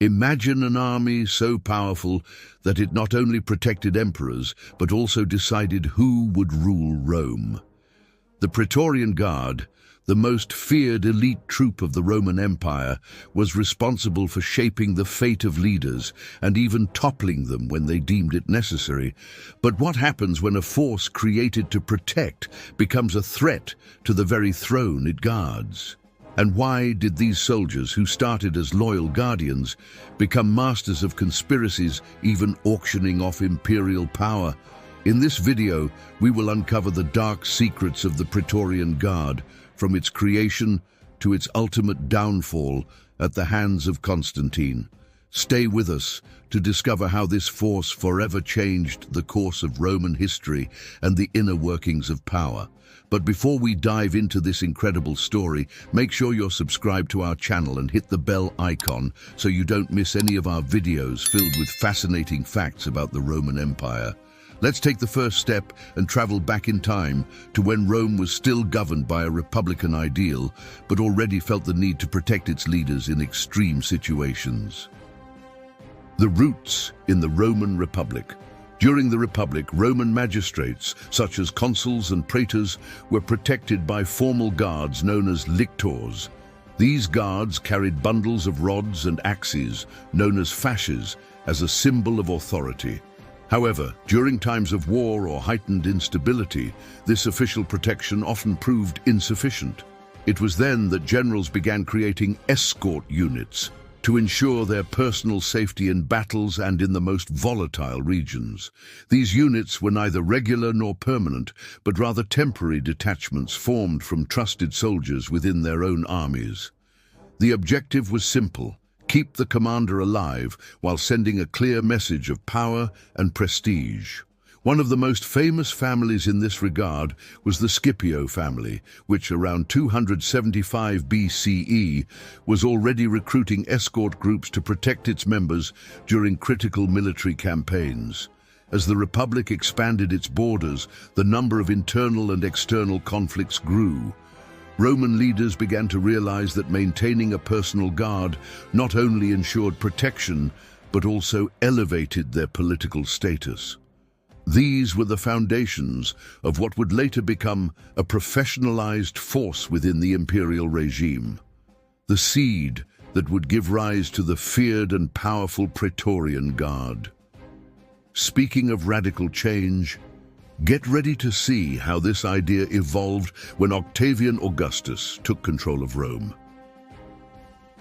Imagine an army so powerful that it not only protected emperors, but also decided who would rule Rome. The Praetorian Guard, the most feared elite troop of the Roman Empire, was responsible for shaping the fate of leaders and even toppling them when they deemed it necessary. But what happens when a force created to protect becomes a threat to the very throne it guards? And why did these soldiers, who started as loyal guardians, become masters of conspiracies, even auctioning off imperial power? In this video, we will uncover the dark secrets of the Praetorian Guard, from its creation to its ultimate downfall at the hands of Constantine. Stay with us to discover how this force forever changed the course of Roman history and the inner workings of power. But before we dive into this incredible story, make sure you're subscribed to our channel and hit the bell icon so you don't miss any of our videos filled with fascinating facts about the Roman Empire. Let's take the first step and travel back in time to when Rome was still governed by a republican ideal, but already felt the need to protect its leaders in extreme situations. The roots in the Roman Republic. During the Republic, Roman magistrates, such as consuls and praetors, were protected by formal guards known as lictors. These guards carried bundles of rods and axes, known as fasces, as a symbol of authority. However, during times of war or heightened instability, this official protection often proved insufficient. It was then that generals began creating escort units to ensure their personal safety in battles and in the most volatile regions. These units were neither regular nor permanent, but rather temporary detachments formed from trusted soldiers within their own armies. The objective was simple: keep the commander alive while sending a clear message of power and prestige. One of the most famous families in this regard was the Scipio family, which around 275 BCE was already recruiting escort groups to protect its members during critical military campaigns. As the Republic expanded its borders, the number of internal and external conflicts grew. Roman leaders began to realize that maintaining a personal guard not only ensured protection, but also elevated their political status. These were the foundations of what would later become a professionalized force within the imperial regime, the seed that would give rise to the feared and powerful Praetorian Guard. Speaking of radical change, get ready to see how this idea evolved when Octavian Augustus took control of Rome.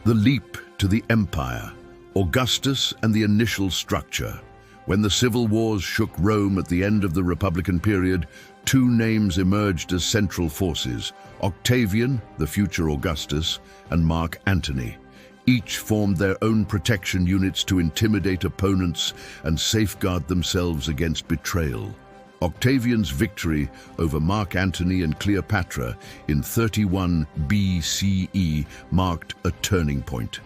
The leap to the empire, Augustus and the initial structure. When the civil wars shook Rome at the end of the Republican period, two names emerged as central forces: Octavian, the future Augustus, and Mark Antony. Each formed their own protection units to intimidate opponents and safeguard themselves against betrayal. Octavian's victory over Mark Antony and Cleopatra in 31 BCE marked a turning point.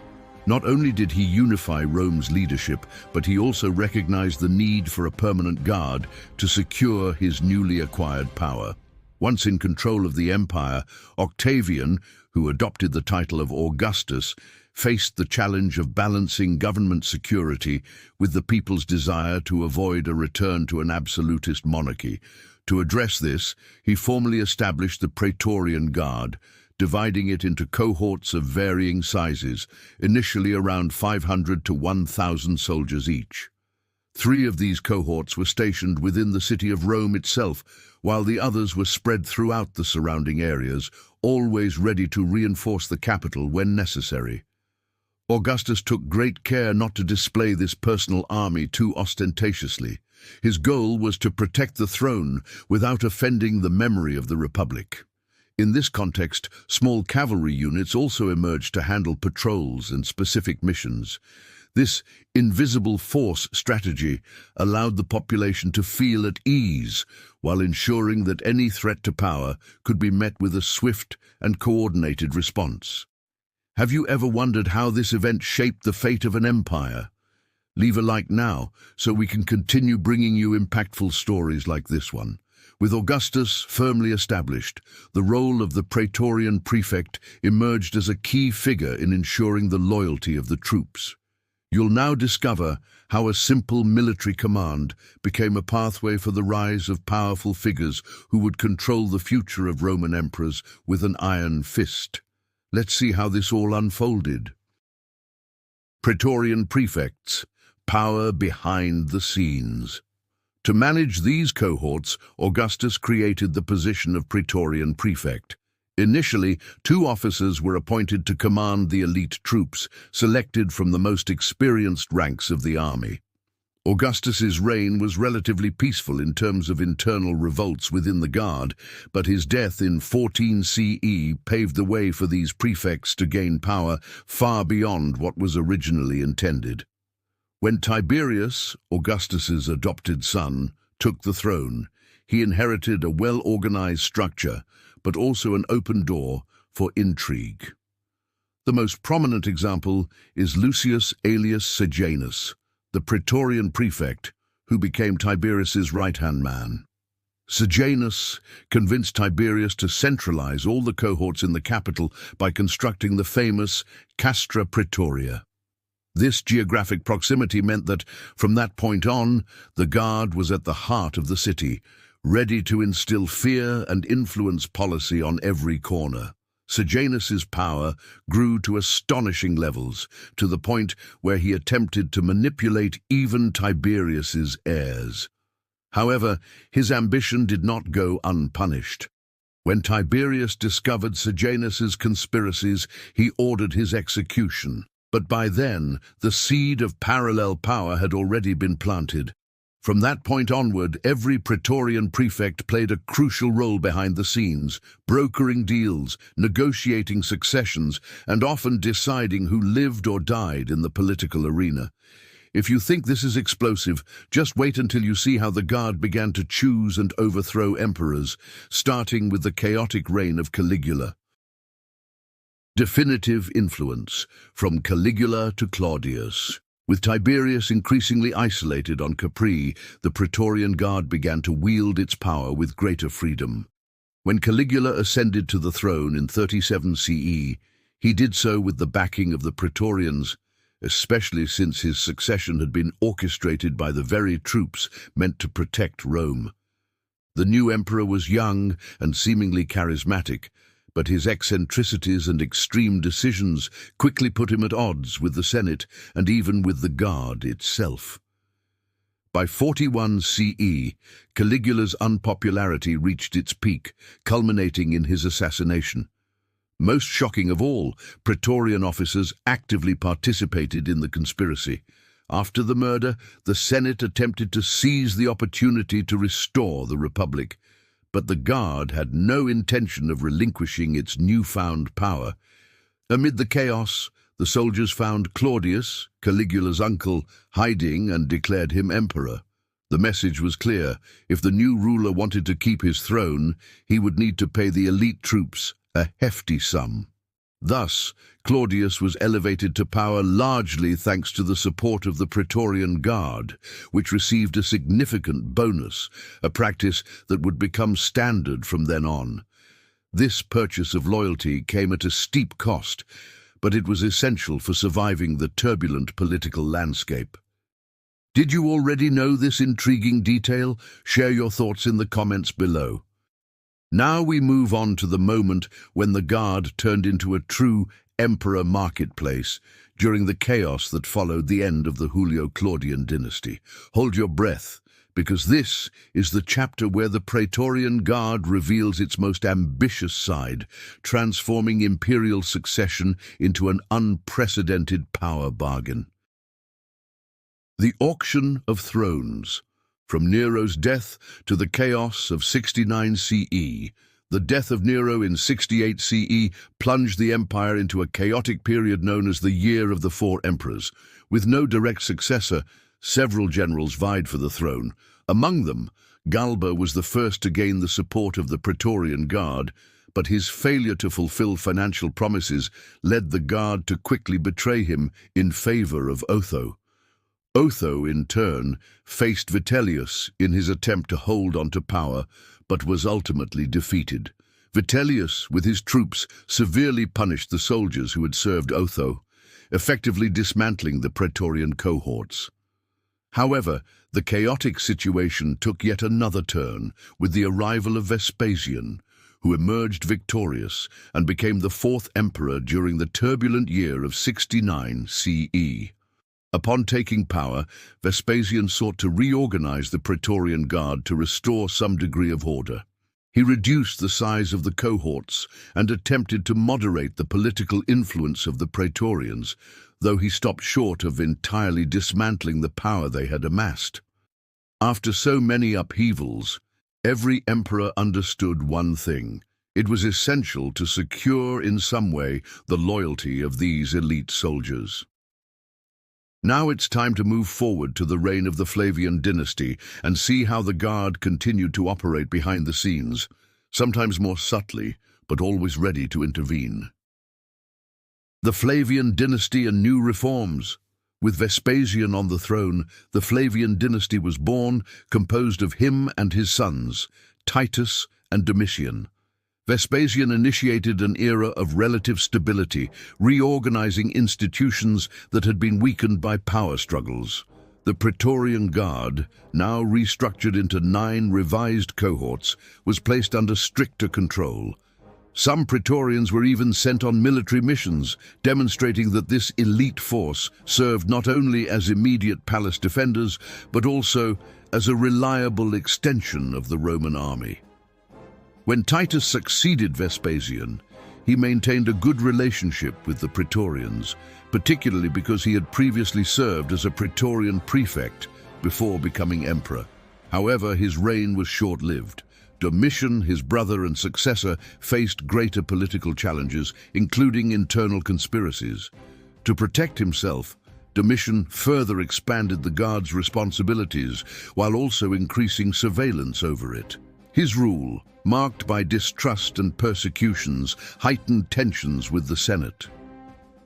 Not only did he unify Rome's leadership, but he also recognized the need for a permanent guard to secure his newly acquired power. Once in control of the empire, Octavian, who adopted the title of Augustus, faced the challenge of balancing government security with the people's desire to avoid a return to an absolutist monarchy. To address this, he formally established the Praetorian Guard, dividing it into cohorts of varying sizes, initially around 500 to 1,000 soldiers each. 3 of these cohorts were stationed within the city of Rome itself, while the others were spread throughout the surrounding areas, always ready to reinforce the capital when necessary. Augustus took great care not to display this personal army too ostentatiously. His goal was to protect the throne without offending the memory of the Republic. In this context, small cavalry units also emerged to handle patrols and specific missions. This invisible force strategy allowed the population to feel at ease while ensuring that any threat to power could be met with a swift and coordinated response. Have you ever wondered how this event shaped the fate of an empire? Leave a like now so we can continue bringing you impactful stories like this one. With Augustus firmly established, the role of the Praetorian Prefect emerged as a key figure in ensuring the loyalty of the troops. You'll now discover how a simple military command became a pathway for the rise of powerful figures who would control the future of Roman emperors with an iron fist. Let's see how this all unfolded. Praetorian Prefects, power behind the scenes. To manage these cohorts, Augustus created the position of Praetorian Prefect. Initially, 2 officers were appointed to command the elite troops, selected from the most experienced ranks of the army. Augustus's reign was relatively peaceful in terms of internal revolts within the Guard, but his death in 14 CE paved the way for these prefects to gain power far beyond what was originally intended. When Tiberius, Augustus's adopted son, took the throne, he inherited a well-organized structure, but also an open door for intrigue. The most prominent example is Lucius Aelius Sejanus, the Praetorian prefect, who became Tiberius's right-hand man. Sejanus convinced Tiberius to centralize all the cohorts in the capital by constructing the famous Castra Praetoria. This geographic proximity meant that, from that point on, the Guard was at the heart of the city, ready to instill fear and influence policy on every corner. Sejanus's power grew to astonishing levels, to the point where he attempted to manipulate even Tiberius's heirs. However, his ambition did not go unpunished. When Tiberius discovered Sejanus's conspiracies, he ordered his execution. But by then, the seed of parallel power had already been planted. From that point onward, every Praetorian prefect played a crucial role behind the scenes, brokering deals, negotiating successions, and often deciding who lived or died in the political arena. If you think this is explosive, just wait until you see how the Guard began to choose and overthrow emperors, starting with the chaotic reign of Caligula. Definitive influence, from Caligula to Claudius. With Tiberius increasingly isolated on Capri, the Praetorian Guard began to wield its power with greater freedom. When Caligula ascended to the throne in 37 CE, he did so with the backing of the Praetorians, especially since his succession had been orchestrated by the very troops meant to protect Rome. The new emperor was young and seemingly charismatic, but his eccentricities and extreme decisions quickly put him at odds with the Senate and even with the Guard itself. By 41 CE, Caligula's unpopularity reached its peak, culminating in his assassination. Most shocking of all, Praetorian officers actively participated in the conspiracy. After the murder, the Senate attempted to seize the opportunity to restore the Republic. But the Guard had no intention of relinquishing its newfound power. Amid the chaos, the soldiers found Claudius, Caligula's uncle, hiding and declared him emperor. The message was clear: if the new ruler wanted to keep his throne, he would need to pay the elite troops a hefty sum. Thus, Claudius was elevated to power largely thanks to the support of the Praetorian Guard, which received a significant bonus, a practice that would become standard from then on. This purchase of loyalty came at a steep cost, but it was essential for surviving the turbulent political landscape. Did you already know this intriguing detail? Share your thoughts in the comments below. Now we move on to the moment when the Guard turned into a true emperor marketplace during the chaos that followed the end of the Julio-Claudian dynasty. Hold your breath, because this is the chapter where the Praetorian Guard reveals its most ambitious side, transforming imperial succession into an unprecedented power bargain. The Auction of Thrones. From Nero's death to the chaos of 69 CE, the death of Nero in 68 CE plunged the empire into a chaotic period known as the Year of the Four Emperors. With no direct successor, several generals vied for the throne. Among them, Galba was the first to gain the support of the Praetorian Guard, but his failure to fulfill financial promises led the Guard to quickly betray him in favor of Otho. Otho, in turn, faced Vitellius in his attempt to hold on to power, but was ultimately defeated. Vitellius, with his troops, severely punished the soldiers who had served Otho, effectively dismantling the Praetorian cohorts. However, the chaotic situation took yet another turn with the arrival of Vespasian, who emerged victorious and became the fourth emperor during the turbulent year of 69 CE. Upon taking power, Vespasian sought to reorganize the Praetorian Guard to restore some degree of order. He reduced the size of the cohorts and attempted to moderate the political influence of the Praetorians, though he stopped short of entirely dismantling the power they had amassed. After so many upheavals, every emperor understood one thing: it was essential to secure in some way the loyalty of these elite soldiers. Now it's time to move forward to the reign of the Flavian dynasty and see how the Guard continued to operate behind the scenes, sometimes more subtly, but always ready to intervene. The Flavian dynasty and new reforms. With Vespasian on the throne, the Flavian dynasty was born, composed of him and his sons, Titus and Domitian. Vespasian initiated an era of relative stability, reorganizing institutions that had been weakened by power struggles. The Praetorian Guard, now restructured into 9 revised cohorts, was placed under stricter control. Some Praetorians were even sent on military missions, demonstrating that this elite force served not only as immediate palace defenders, but also as a reliable extension of the Roman army. When Titus succeeded Vespasian, he maintained a good relationship with the Praetorians, particularly because he had previously served as a Praetorian prefect before becoming emperor. However, his reign was short-lived. Domitian, his brother and successor, faced greater political challenges, including internal conspiracies. To protect himself, Domitian further expanded the Guard's responsibilities while also increasing surveillance over it. His rule, marked by distrust and persecutions, heightened tensions with the Senate.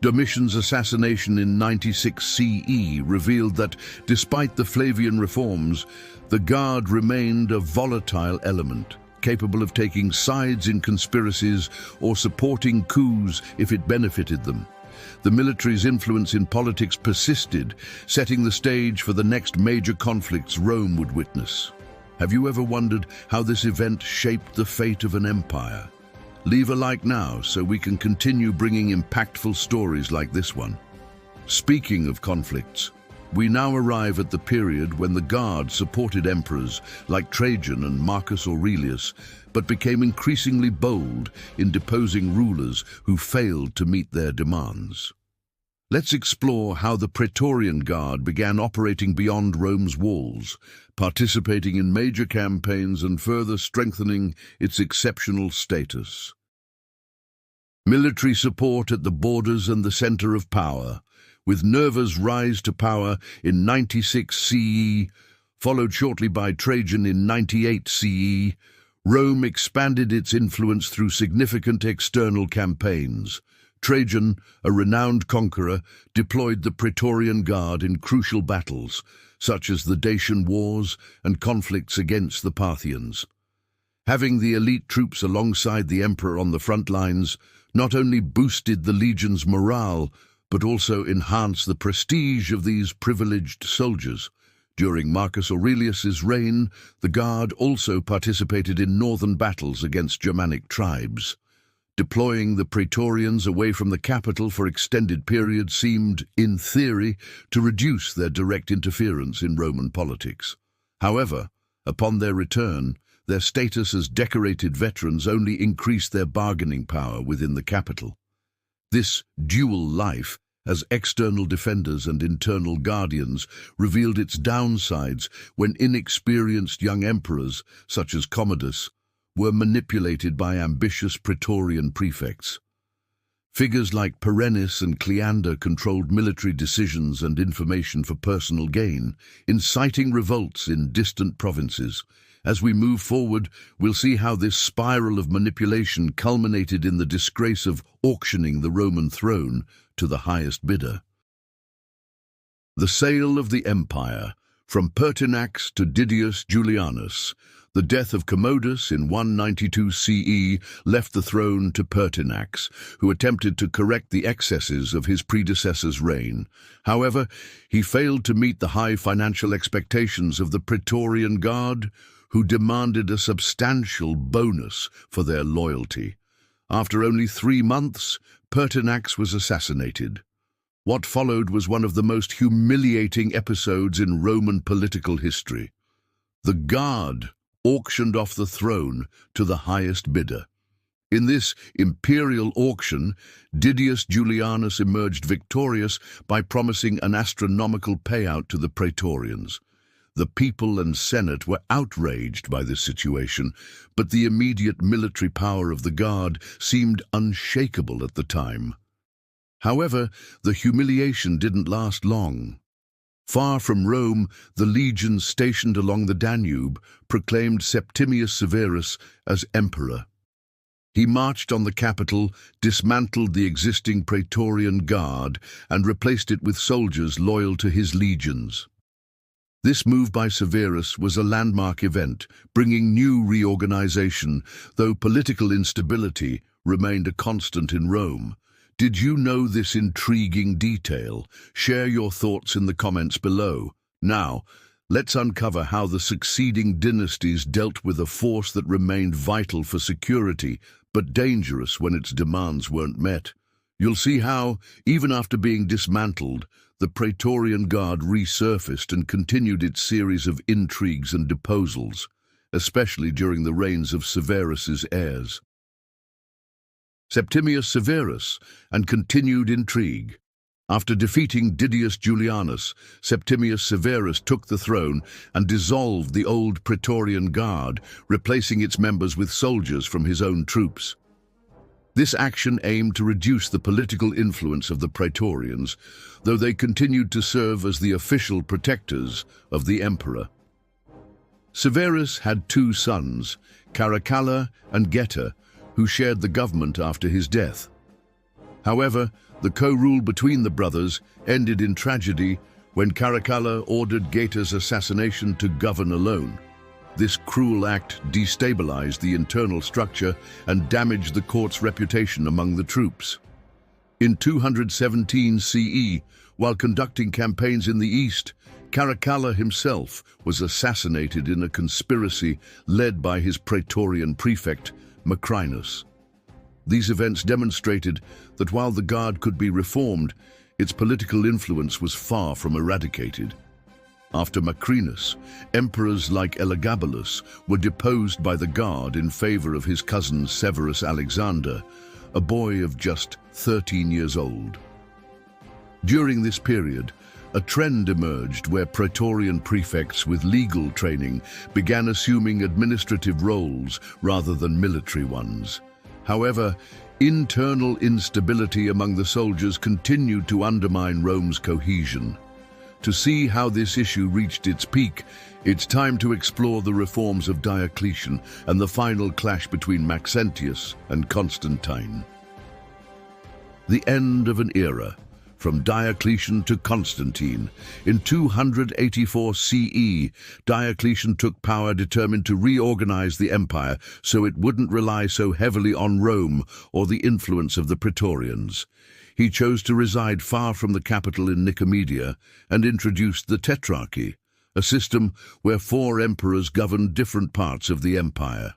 Domitian's assassination in 96 CE revealed that, despite the Flavian reforms, the Guard remained a volatile element, capable of taking sides in conspiracies or supporting coups if it benefited them. The military's influence in politics persisted, setting the stage for the next major conflicts Rome would witness. Have you ever wondered how this event shaped the fate of an empire? Leave a like now so we can continue bringing impactful stories like this one. Speaking of conflicts, we now arrive at the period when the Guard supported emperors like Trajan and Marcus Aurelius, but became increasingly bold in deposing rulers who failed to meet their demands. Let's explore how the Praetorian Guard began operating beyond Rome's walls, participating in major campaigns and further strengthening its exceptional status. Military support at the borders and the center of power. With Nerva's rise to power in 96 CE, followed shortly by Trajan in 98 CE, Rome expanded its influence through significant external campaigns. Trajan, a renowned conqueror, deployed the Praetorian Guard in crucial battles, such as the Dacian Wars and conflicts against the Parthians. Having the elite troops alongside the emperor on the front lines not only boosted the legion's morale, but also enhanced the prestige of these privileged soldiers. During Marcus Aurelius's reign, the Guard also participated in northern battles against Germanic tribes. Deploying the Praetorians away from the capital for extended periods seemed, in theory, to reduce their direct interference in Roman politics. However, upon their return, their status as decorated veterans only increased their bargaining power within the capital. This dual life, as external defenders and internal guardians, revealed its downsides when inexperienced young emperors, such as Commodus, were manipulated by ambitious Praetorian prefects. Figures like Pertinax and Cleander controlled military decisions and information for personal gain, inciting revolts in distant provinces. As we move forward, we'll see how this spiral of manipulation culminated in the disgrace of auctioning the Roman throne to the highest bidder. The sale of the empire, From Pertinax to Didius Julianus, the death of Commodus in 192 CE left the throne to Pertinax, who attempted to correct the excesses of his predecessor's reign. However, he failed to meet the high financial expectations of the Praetorian Guard, who demanded a substantial bonus for their loyalty. After only 3 months, Pertinax was assassinated. What followed was one of the most humiliating episodes in Roman political history. The Guard auctioned off the throne to the highest bidder. In this imperial auction, Didius Julianus emerged victorious by promising an astronomical payout to the Praetorians. The people and Senate were outraged by this situation, but the immediate military power of the Guard seemed unshakable at the time. However, the humiliation didn't last long. Far from Rome, the legions stationed along the Danube proclaimed Septimius Severus as emperor. He marched on the capital, dismantled the existing Praetorian Guard, and replaced it with soldiers loyal to his legions. This move by Severus was a landmark event, bringing new reorganization, though political instability remained a constant in Rome. Did you know this intriguing detail? Share your thoughts in the comments below. Now, let's uncover how the succeeding dynasties dealt with a force that remained vital for security, but dangerous when its demands weren't met. You'll see how, even after being dismantled, the Praetorian Guard resurfaced and continued its series of intrigues and deposals, especially during the reigns of Severus's heirs. Septimius Severus and continued intrigue. After defeating Didius Julianus, Septimius Severus took the throne and dissolved the old Praetorian Guard, replacing its members with soldiers from his own troops. This action aimed to reduce the political influence of the Praetorians, though they continued to serve as the official protectors of the emperor. Severus had 2 sons, Caracalla and Geta, who shared the government after his death. However, the co-rule between the brothers ended in tragedy when Caracalla ordered Geta's assassination to govern alone. This cruel act destabilized the internal structure and damaged the court's reputation among the troops. In 217 CE, while conducting campaigns in the east, Caracalla himself was assassinated in a conspiracy led by his Praetorian prefect, Macrinus. These events demonstrated that while the Guard could be reformed, its political influence was far from eradicated. After Macrinus, emperors like Elagabalus were deposed by the Guard in favor of his cousin Severus Alexander, a boy of just 13 years old. During this period, a trend emerged where Praetorian prefects with legal training began assuming administrative roles rather than military ones. However, internal instability among the soldiers continued to undermine Rome's cohesion. To see how this issue reached its peak, it's time to explore the reforms of Diocletian and the final clash between Maxentius and Constantine. The end of an era. From Diocletian to Constantine. In 284 CE, Diocletian took power determined to reorganize the empire so it wouldn't rely so heavily on Rome or the influence of the Praetorians. He chose to reside far from the capital in Nicomedia and introduced the Tetrarchy, a system where 4 emperors governed different parts of the empire.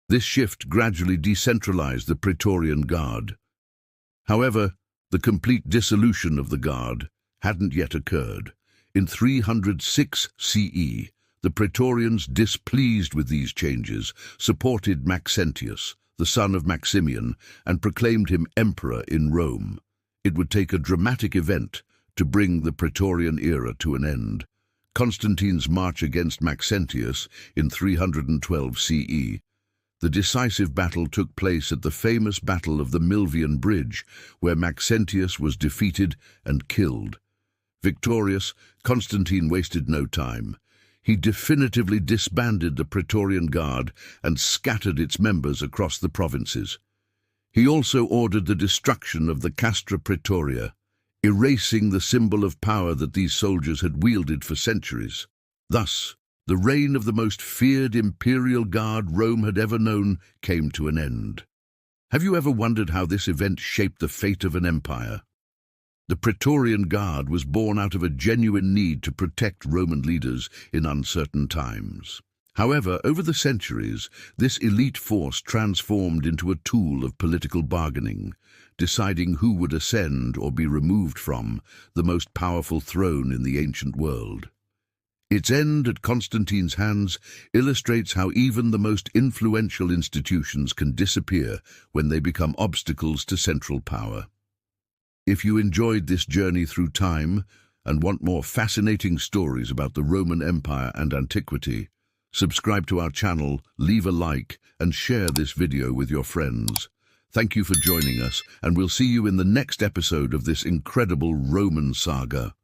This shift gradually decentralized the Praetorian Guard. However, the complete dissolution of the Guard hadn't yet occurred. In 306 CE, the Praetorians, displeased with these changes, supported Maxentius, the son of Maximian, and proclaimed him emperor in Rome. It would take a dramatic event to bring the Praetorian era to an end. Constantine's march against Maxentius in 312 CE. The decisive battle took place at the famous Battle of the Milvian Bridge, where Maxentius was defeated and killed. Victorious, Constantine wasted no time. He definitively disbanded the Praetorian Guard and scattered its members across the provinces. He also ordered the destruction of the Castra Praetoria, erasing the symbol of power that these soldiers had wielded for centuries. Thus, the reign of the most feared imperial guard Rome had ever known came to an end. Have you ever wondered how this event shaped the fate of an empire? The Praetorian Guard was born out of a genuine need to protect Roman leaders in uncertain times. However, over the centuries, this elite force transformed into a tool of political bargaining, deciding who would ascend or be removed from the most powerful throne in the ancient world. Its end at Constantine's hands illustrates how even the most influential institutions can disappear when they become obstacles to central power. If you enjoyed this journey through time and want more fascinating stories about the Roman Empire and antiquity, subscribe to our channel, leave a like, and share this video with your friends. Thank you for joining us, and we'll see you in the next episode of this incredible Roman saga.